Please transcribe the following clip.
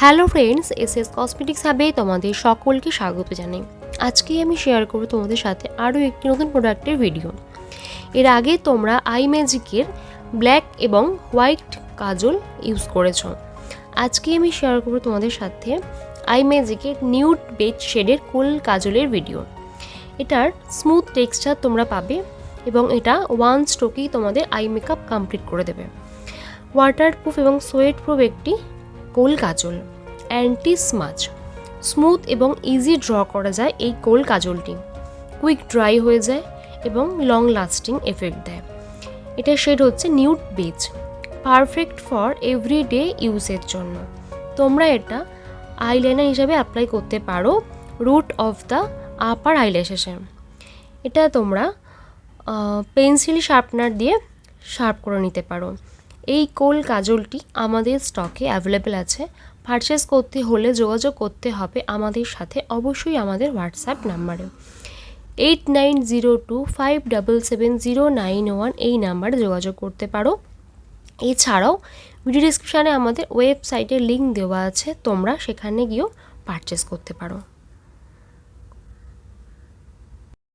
Hello friends, SS cosmetics হাবে তোমাদের সকলকে স্বাগত জানাই। আজকে আমি শেয়ার করব তোমাদের সাথে আরও একটি নতুন প্রোডাক্টের ভিডিও। এর আগে তোমরা আইম্যাজিকের ব্ল্যাক এবং হোয়াইট কাজল ইউজ করেছো। আজকে আমি শেয়ার করব তোমাদের সাথে আইম্যাজিকের নিউড বেজ শেডের কোল কাজলের ভিডিও। এটার স্মুথ টেক্সচার তোমরা পাবে এবং এটা ওয়ান স্ট্রোকেই তোমাদের আই মেকআপ কমপ্লিট করে দেবে। ওয়াটারপ্রুফ এবং সোয়েট প্রুফ একটি কোল কাজল, অ্যান্টি স্মাচ, স্মুথ এবং ইজি ড্র করা যায়। এই কোল কাজলটি কুইক ড্রাই হয়ে যায় এবং লং লাস্টিং এফেক্ট দেয়। এটার শেড হচ্ছে nude base, perfect for everyday ইউজের জন্য। তোমরা এটা আইলাইনার হিসাবে অ্যাপ্লাই করতে পারো রুট অফ দ্য আপার আইল্যাশেসে। এটা তোমরা পেন্সিল শার্পনার দিয়ে শার্প করে নিতে পারো। এই কোল কাজলটি আমাদের স্টকে অ্যাভেলেবেল আছে। পারচেস করতে হলে যোগাযোগ করতে হবে আমাদের সাথে, অবশ্যই আমাদের হোয়াটসঅ্যাপ নাম্বারে 8902577091 এই নাম্বারে যোগাযোগ করতে পারো। এছাড়াও ভিডিও ডিসক্রিপশানে আমাদের ওয়েবসাইটের লিঙ্ক দেওয়া আছে, তোমরা সেখানে গিয়েও পারচেস করতে পারো।